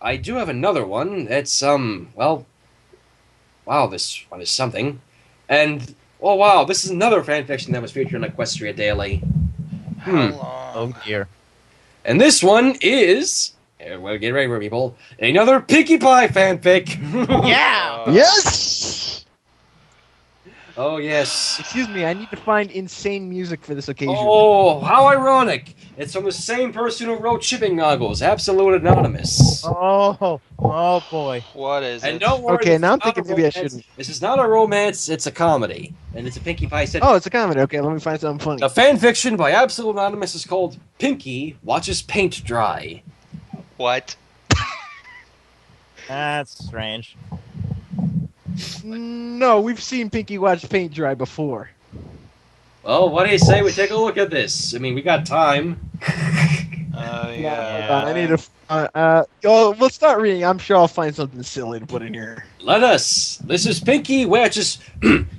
I do have another one. It's, well, wow, this one is something. And, oh wow, this is another fanfiction that was featured in Equestria Daily. How Oh long? dear. And this one is, well, get ready for people, another Pinkie Pie fanfic. Yeah! Yes! Oh, yes. Excuse me, I need to find insane music for this occasion. Oh, how ironic. It's from the same person who wrote Shipping Goggles, AbsoluteAnonymous. Oh boy. What is And it? don't worry, Okay, this now is I'm not thinking a maybe I romance. shouldn't. This is not a romance, it's a comedy. And it's a Pinkie Pie set. Oh, it's a comedy. Okay, let me find something funny. The fanfiction by Absolute Anonymous is called Pinkie Watches Paint Dry. What? That's strange. No, we've seen Pinkie watch paint dry before. Well, what do you say we take a look at this? I mean, we got time. Yeah. Hold on, I need to. Let's start reading. I'm sure I'll find something silly to put in here. Let us. This is Pinkie Watches.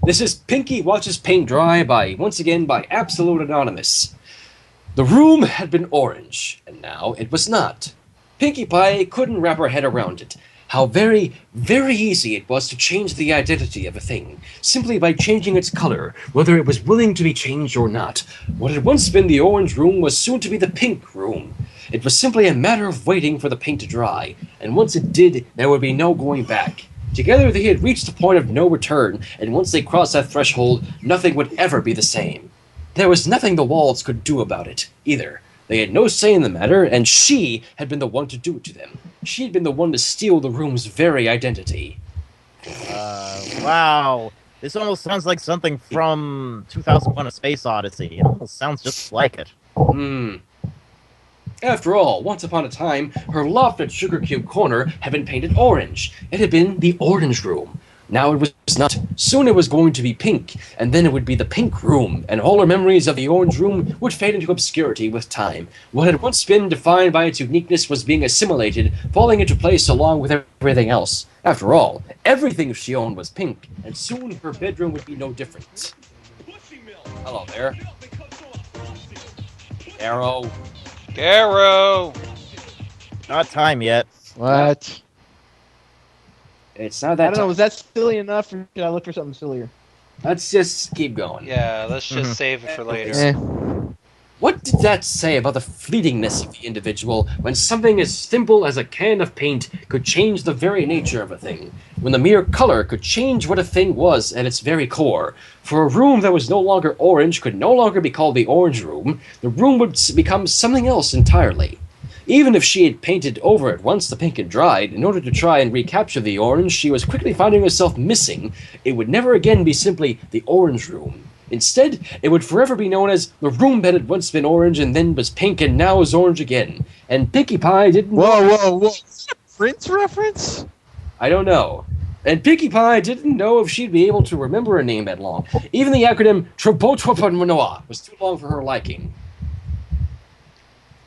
This is Pinkie Watches Paint Dry once again by Absolute Anonymous. The room had been orange, and now it was not. Pinkie Pie couldn't wrap her head around it. How very, very easy it was to change the identity of a thing, simply by changing its color, whether it was willing to be changed or not. What had once been the orange room was soon to be the pink room. It was simply a matter of waiting for the paint to dry, and once it did, there would be no going back. Together they had reached the point of no return, and once they crossed that threshold, nothing would ever be the same. There was nothing the walls could do about it, either. They had no say in the matter, and she had been the one to do it to them. She had been the one to steal the room's very identity. Wow. This almost sounds like something from 2001: A Space Odyssey. It almost sounds just like it. After all, once upon a time, her loft at Sugar Cube Corner had been painted orange. It had been the Orange Room. Now it was not. Soon it was going to be pink, and then it would be the Pink Room, and all her memories of the Orange Room would fade into obscurity with time. What had once been defined by its uniqueness was being assimilated, falling into place along with everything else. After all, everything she owned was pink, and soon her bedroom would be no different. Hello there. Arrow. Keiro! Not time yet. What? It's not I that don't know. time. Was that silly enough, or should I look for something sillier? Let's just keep going. Yeah, let's just save it for later. Eh. What did that say about the fleetingness of the individual when something as simple as a can of paint could change the very nature of a thing? When the mere color could change what a thing was at its very core? For a room that was no longer orange could no longer be called the Orange Room. The room would become something else entirely. Even if she had painted over it once the pink had dried, in order to try and recapture the orange she was quickly finding herself missing, it would never again be simply the Orange Room. Instead, it would forever be known as the room that had once been orange and then was pink and now is orange again. And Pinkie Pie didn't Whoa! Is that a Prince reference? I don't know. And Pinkie Pie didn't know if she'd be able to remember a name that long. Even the acronym Trobotwapanoa was too long for her liking.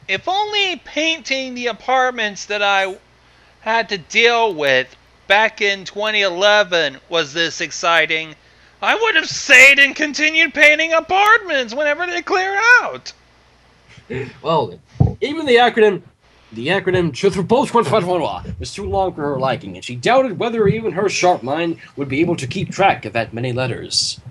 If only painting the apartments that I had to deal with back in 2011 was this exciting, I would have stayed and continued painting apartments whenever they clear out. Well, even the acronym Trobotwapanoa was too long for her liking, and she doubted whether even her sharp mind would be able to keep track of that many letters.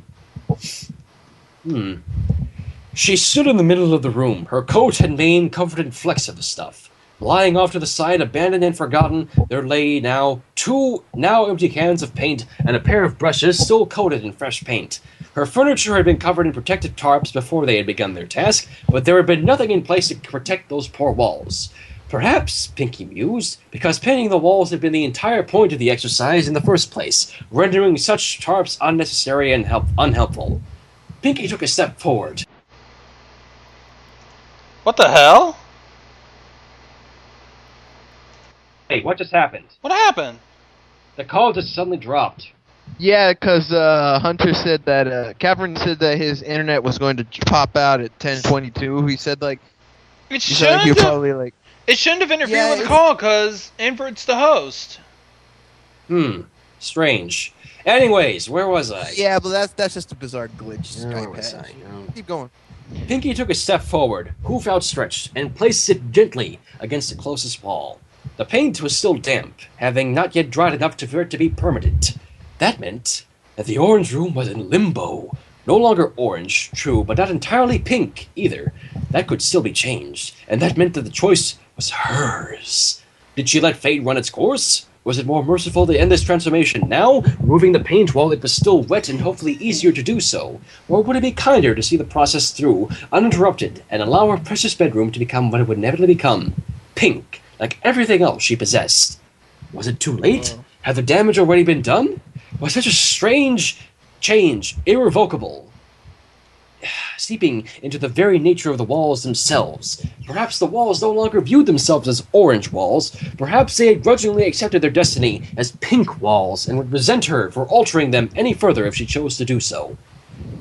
She stood in the middle of the room, her coat and mane covered in flecks of the stuff. Lying off to the side, abandoned and forgotten, there lay now two empty cans of paint and a pair of brushes still coated in fresh paint. Her furniture had been covered in protective tarps before they had begun their task, but there had been nothing in place to protect those poor walls. Perhaps, Pinkie mused, because painting the walls had been the entire point of the exercise in the first place, rendering such tarps unnecessary and unhelpful. Pinkie took a step forward. What the hell? Hey, what just happened? What happened? The call just suddenly dropped. Yeah, because Hunter said that Kaveren said that his internet was going to pop out at 10:22. He said It he shouldn't would have, probably like. it shouldn't have interfered Yeah, with the call because Invert's the host. Strange. Anyways, where was I? Yeah, but that's just a bizarre glitch. Where Skype was has. I? Keep going. Pinkie took a step forward, hoof outstretched, and placed it gently against the closest wall. The paint was still damp, having not yet dried enough for it to be permanent. That meant that the orange room was in limbo. No longer orange, true, but not entirely pink either. That could still be changed, and that meant that the choice was hers. Did she let fate run its course? Was it more merciful to end this transformation now, removing the paint while it was still wet and hopefully easier to do so? Or would it be kinder to see the process through, uninterrupted, and allow her precious bedroom to become what it would inevitably become? Pink, like everything else she possessed. Was it too late? Had the damage already been done? Was such a strange change irrevocable, seeping into the very nature of the walls themselves? Perhaps the walls no longer viewed themselves as orange walls. Perhaps they had grudgingly accepted their destiny as pink walls and would resent her for altering them any further if she chose to do so.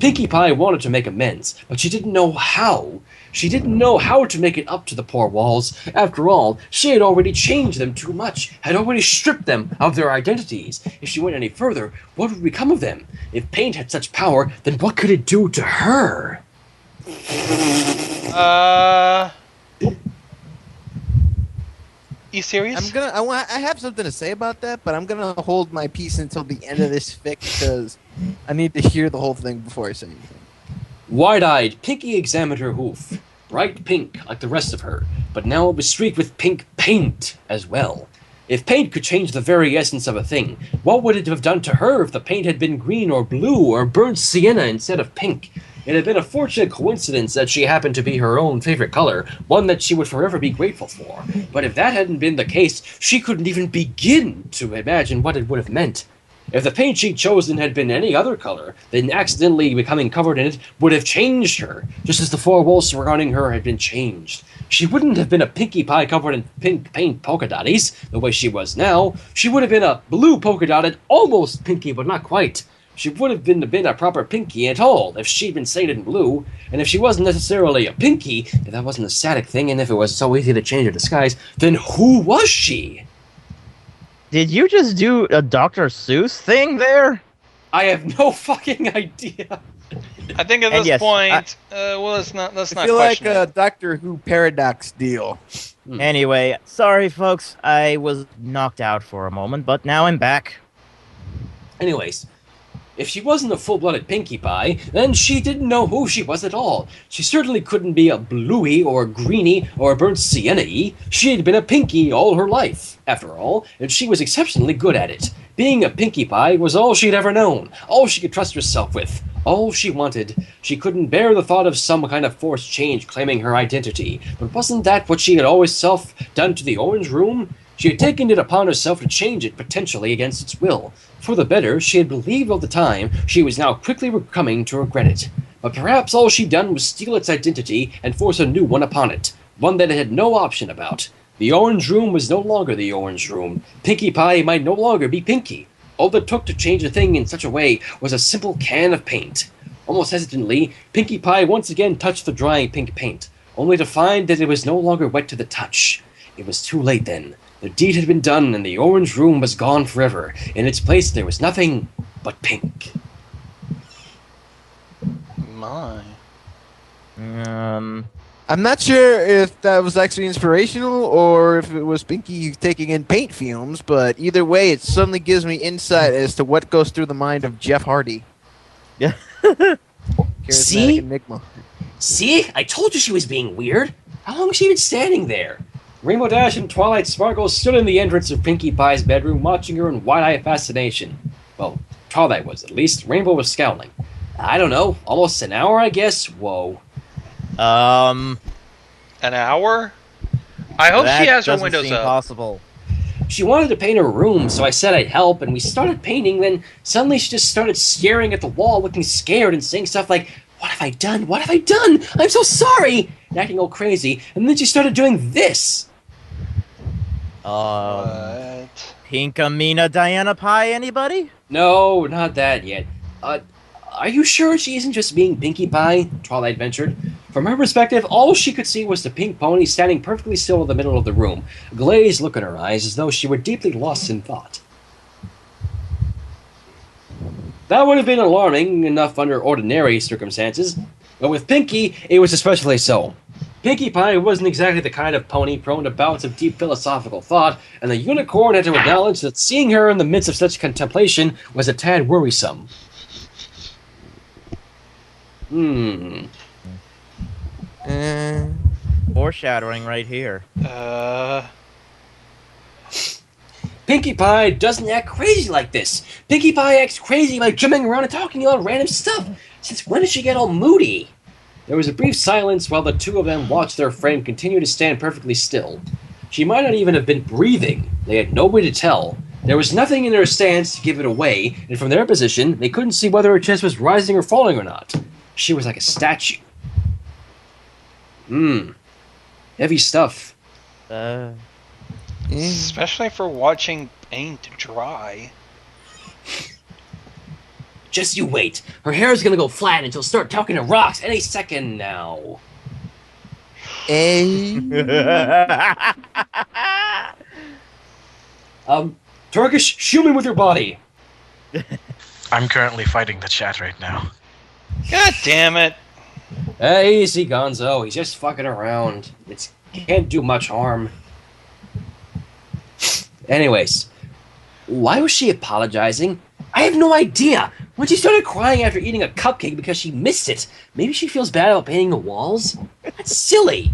Pinkie Pie wanted to make amends, but she didn't know how. She didn't know how to make it up to the poor walls. After all, she had already changed them too much, had already stripped them of their identities. If she went any further, what would become of them? If paint had such power, then what could it do to her? You serious? I have something to say about that, but I'm gonna hold my peace until the end of this fic because I need to hear the whole thing before I say anything. Wide-eyed, Pinkie examined her hoof. Bright pink, like the rest of her, but now it was streaked with pink paint as well. If paint could change the very essence of a thing, what would it have done to her if the paint had been green or blue or burnt sienna instead of pink? It had been a fortunate coincidence that she happened to be her own favorite color, one that she would forever be grateful for. But if that hadn't been the case, she couldn't even begin to imagine what it would have meant. If the paint she'd chosen had been any other color, then accidentally becoming covered in it would have changed her, just as the four walls surrounding her had been changed. She wouldn't have been a Pinkie Pie covered in pink paint polka dotties, the way she was now. She would have been a blue polka dotted, almost Pinkie, but not quite. She would have been a proper Pinkie at all if she'd been sated in blue, and if she wasn't necessarily a Pinkie, if that wasn't a static thing, and if it was so easy to change her disguise, then who was she? Did you just do a Dr. Seuss thing there? I have no fucking idea. I think at And this yes, point, let's not I feel like question a it. Doctor Who paradox deal. Anyway, sorry folks, I was knocked out for a moment, but now I'm back. Anyways, if she wasn't a full-blooded Pinkie Pie, then she didn't know who she was at all. She certainly couldn't be a bluey or a greeny or a burnt sienna-y. She had been a Pinkie all her life, after all, and she was exceptionally good at it. Being a Pinkie Pie was all she'd ever known, all she could trust herself with, all she wanted. She couldn't bear the thought of some kind of forced change claiming her identity. But wasn't that what she had always self done to the Orange Room? She had taken it upon herself to change it, potentially against its will. For the better, she had believed all the time. She was now quickly coming to regret it. But perhaps all she'd done was steal its identity and force a new one upon it, one that it had no option about. The Orange Room was no longer the Orange Room. Pinkie Pie might no longer be Pinkie. All that took to change a thing in such a way was a simple can of paint. Almost hesitantly, Pinkie Pie once again touched the drying pink paint, only to find that it was no longer wet to the touch. It was too late then. The deed had been done, and the Orange Room was gone forever. In its place, there was nothing but pink. My. I'm not sure if that was actually inspirational or if it was Pinkie taking in paint fumes, but either way, it suddenly gives me insight as to what goes through the mind of Jeff Hardy. Yeah. Charismatic See? enigma. See? I told you she was being weird. How long has she been standing there? Rainbow Dash and Twilight Sparkle stood in the entrance of Pinkie Pie's bedroom, watching her in wide-eyed fascination. Well, Twilight was, at least. Rainbow was scowling. I don't know, almost an hour, I guess? Whoa. An hour? I hope that she has her doesn't windows seem up. possible. She wanted to paint her room, so I said I'd help, and we started painting, then suddenly she just started staring at the wall, looking scared and saying stuff like, "What have I done? What have I done? I'm so sorry!" and acting all crazy, and then she started doing this. What? Pinkamena Diana Pie, anybody? No, not that yet. Are you sure she isn't just being Pinkie Pie? Twilight ventured. From her perspective, all she could see was the pink pony standing perfectly still in the middle of the room, a glazed look in her eyes as though she were deeply lost in thought. That would have been alarming enough under ordinary circumstances, but with Pinkie, it was especially so. Pinkie Pie wasn't exactly the kind of pony prone to bouts of deep philosophical thought, and the unicorn had to acknowledge that seeing her in the midst of such contemplation was a tad worrisome. Foreshadowing right here. Pinkie Pie doesn't act crazy like this. Pinkie Pie acts crazy by jumping around and talking about random stuff. Since when did she get all moody? There was a brief silence while the two of them watched their friend continue to stand perfectly still. She might not even have been breathing. They had no way to tell. There was nothing in her stance to give it away, and from their position, they couldn't see whether her chest was rising or falling or not. She was like a statue. Heavy stuff. Especially for watching paint dry. Just you wait. Her hair is gonna go flat and she'll start talking to rocks any second now. Turkish, shoot me with your body. I'm currently fighting the chat right now. God damn it. Easy, Gonzo. He's just fucking around. It can't do much harm. Anyways, why was she apologizing? I have no idea. When she started crying after eating a cupcake because she missed it, maybe she feels bad about painting the walls? That's silly.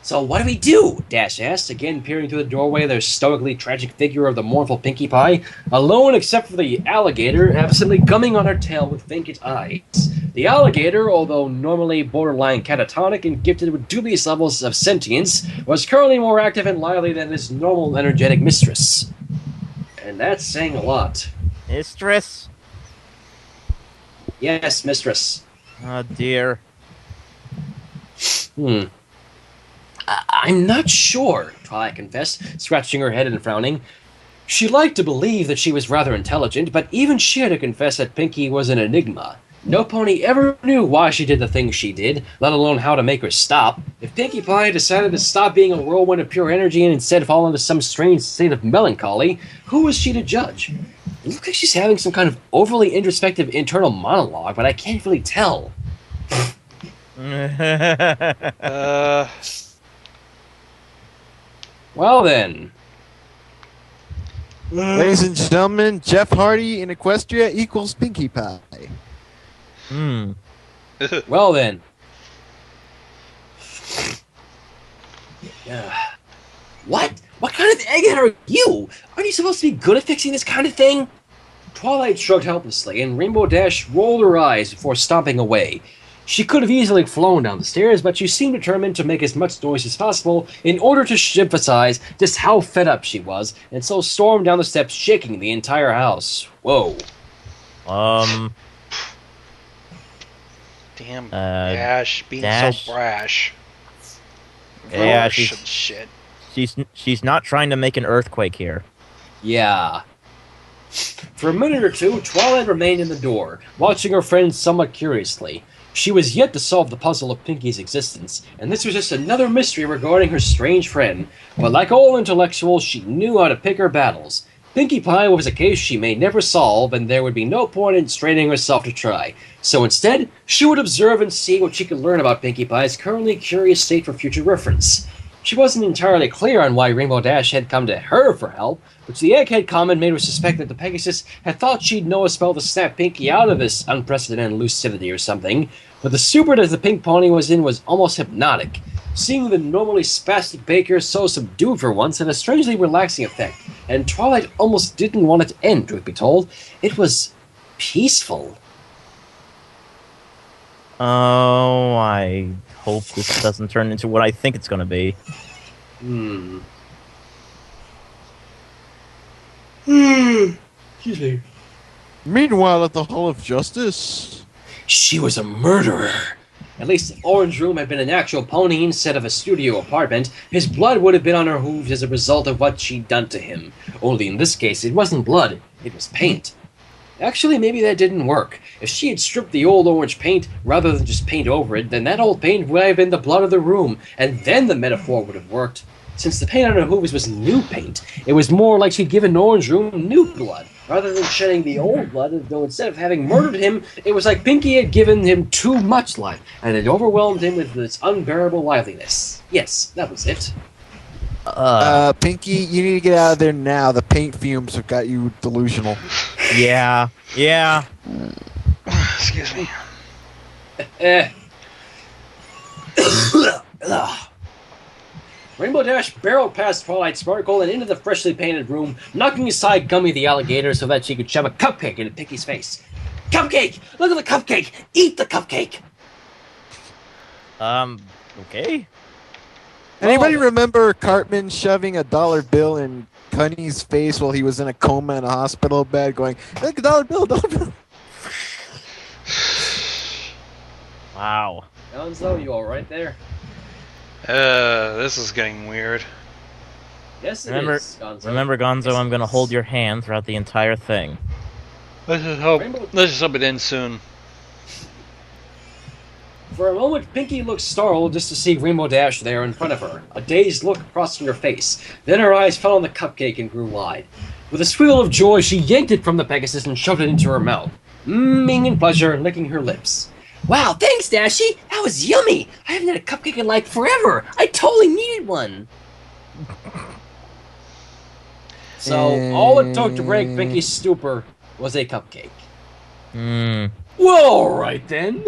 So what do we do? Dash asked, again peering through the doorway of the stoically tragic figure of the mournful Pinkie Pie, alone except for the alligator, absently gumming on her tail with vacant eyes. The alligator, although normally borderline catatonic and gifted with dubious levels of sentience, was currently more active and lively than his normal energetic mistress. And that's saying a lot. Mistress? Yes, mistress. Oh, dear. I'm not sure, Twilight confessed, scratching her head and frowning. She liked to believe that she was rather intelligent, but even she had to confess that Pinkie was an enigma. No pony ever knew why she did the things she did, let alone how to make her stop. If Pinkie Pie decided to stop being a whirlwind of pure energy and instead fall into some strange state of melancholy, who was she to judge? It looks like she's having some kind of overly introspective internal monologue, but I can't really tell. Well then. Ladies and gentlemen, Jeff Hardy in Equestria equals Pinkie Pie. Well then. What? What kind of egghead are you? Aren't you supposed to be good at fixing this kind of thing? Twilight shrugged helplessly, and Rainbow Dash rolled her eyes before stomping away. She could have easily flown down the stairs, but she seemed determined to make as much noise as possible in order to emphasize just how fed up she was, and so stormed down the steps, shaking the entire house. Whoa. Damn, Dash being Dash. so brash. Yeah, Brash and shit. she's not trying to make an earthquake here. Yeah. For a minute or two, Twilight remained in the door, watching her friend somewhat curiously. She was yet to solve the puzzle of Pinkie's existence, and this was just another mystery regarding her strange friend. But like all intellectuals, she knew how to pick her battles. Pinkie Pie was a case she may never solve, and there would be no point in straining herself to try. So instead, she would observe and see what she could learn about Pinkie Pie's currently curious state for future reference. She wasn't entirely clear on why Rainbow Dash had come to her for help, which the egghead comment made her suspect that the Pegasus had thought she'd know a spell to snap Pinkie out of this unprecedented lucidity or something, but the stupor that the pink pony was in was almost hypnotic. Seeing the normally spastic Baker so subdued for once had a strangely relaxing effect, and Twilight almost didn't want it to end, truth be told. It was peaceful. Oh, I hope this doesn't turn into what I think it's going to be. Excuse me. Meanwhile, at the Hall of Justice. She was a murderer. At least if Orange Room had been an actual pony instead of a studio apartment, his blood would have been on her hooves as a result of what she'd done to him. Only in this case, it wasn't blood, it was paint. Actually, maybe that didn't work. If she had stripped the old orange paint rather than just paint over it, then that old paint would have been the blood of the room, and then the metaphor would have worked. Since the paint on her hooves was new paint, it was more like she'd given Orange Room new blood, Rather than shedding the old blood, though instead of having murdered him, it was like Pinkie had given him too much life, and had overwhelmed him with its unbearable liveliness. Yes, that was it. Pinkie, you need to get out of there now. The paint fumes have got you delusional. Yeah. Excuse me. Rainbow Dash barreled past Twilight Sparkle and into the freshly painted room, knocking aside Gummy the alligator so that she could shove a cupcake into Pinkie's face. Cupcake! Look at the cupcake! Eat the cupcake! Okay. Anybody remember Cartman shoving a dollar bill in Cunny's face while he was in a coma in a hospital bed going, look, a dollar bill, dollar bill. Wow. Gonzo, you alright there? This is getting weird. Yes, it Remember, is, Gonzo. remember, Gonzo, Yes, I'm it gonna is. hold your hand throughout the entire thing. Let's just hope. Rainbow- Let's just hope it ends soon. For a moment, Pinkie looked startled just to see Rainbow Dash there in front of her, a dazed look crossing her face. Then her eyes fell on the cupcake and grew wide. With a squeal of joy, she yanked it from the Pegasus and shoved it into her mouth, mmming in pleasure, licking her lips. Wow, thanks, Dashy! That was yummy! I haven't had a cupcake in like forever! I totally needed one! So, all it took to break Pinkie's stupor was a cupcake. Well, alright then!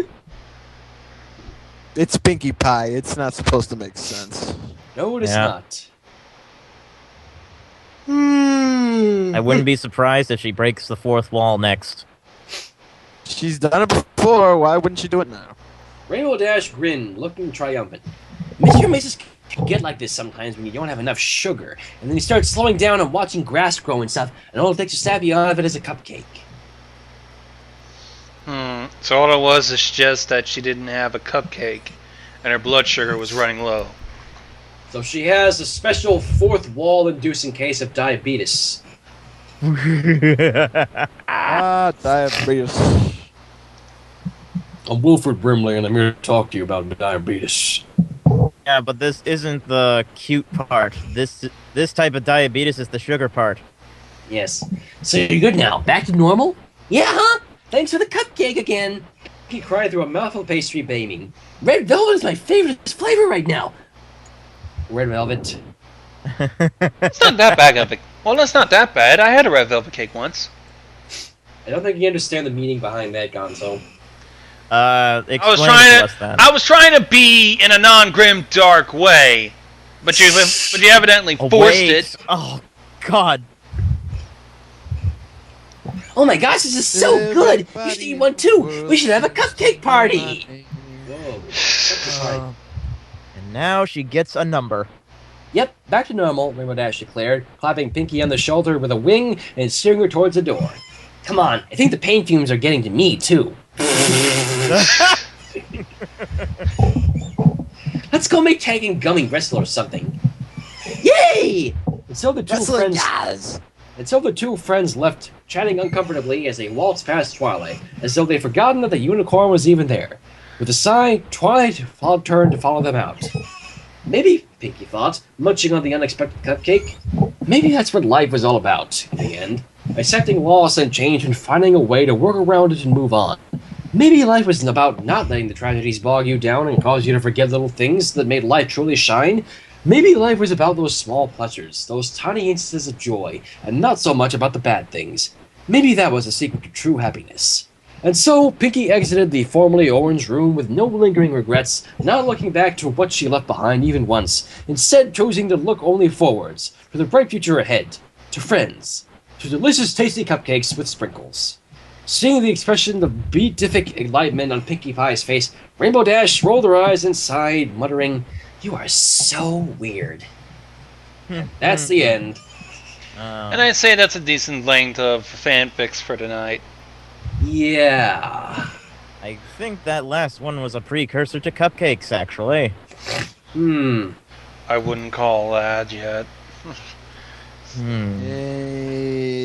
It's Pinkie Pie. It's not supposed to make sense. No, it is Yeah. not. I wouldn't be surprised if she breaks the fourth wall next. She's done it before. Why wouldn't she do it now? Rainbow Dash grinned, looking triumphant. Mr. Mrs. can get like this sometimes when you don't have enough sugar, and then you start slowing down and watching grass grow and stuff, and all it takes to stab you out of it is a cupcake. So all it was is just that she didn't have a cupcake, and her blood sugar was running low. So she has a special fourth wall-inducing case of diabetes. Diabetes. I'm Wilfred Brimley, and I'm here to talk to you about diabetes. Yeah, but this isn't the cute part. This type of diabetes is the sugar part. Yes. So you're good now? Back to normal? Yeah, huh? Thanks for the cupcake again. He cried through a mouthful of pastry, beaming. Red velvet is my favorite flavor right now. Red velvet. It's not that bad of a... Well, that's not that bad. I had a red velvet cake once. I don't think you understand the meaning behind that, Gonzo. Explain to us then. I was trying to be in a non-grim, dark way, but you evidently Oh, forced wait. it. Oh, God. Oh my gosh, this is so good! You should eat one too! We should have a cupcake party! Whoa. And now she gets a number. Yep, back to normal, Rainbow Dash declared, clapping Pinkie on the shoulder with a wing and steering her towards the door. Come on, I think the pain fumes are getting to me, too. Let's go make Tank and Gummy wrestle or something. Yay! And so the two friends left, chatting uncomfortably as they waltzed past Twilight, as though they'd forgotten that the unicorn was even there. With a sigh, Twilight turned to follow them out. Maybe, Pinkie thought, munching on the unexpected cupcake, maybe that's what life was all about, in the end. Accepting loss and change and finding a way to work around it and move on. Maybe life was about not letting the tragedies bog you down and cause you to forget little things that made life truly shine. Maybe life was about those small pleasures, those tiny instances of joy, and not so much about the bad things. Maybe that was the secret to true happiness. And so, Pinkie exited the formerly orange room with no lingering regrets, not looking back to what she left behind even once, instead choosing to look only forwards, to the bright future ahead, to friends, to delicious tasty cupcakes with sprinkles. Seeing the expression of beatific enlightenment on Pinkie Pie's face, Rainbow Dash rolled her eyes and sighed, muttering, "You are so weird." And that's the end. And I'd say that's a decent length of fanfics for tonight. Yeah. I think that last one was a precursor to cupcakes, actually. I wouldn't call that yet. Hmm. Yay.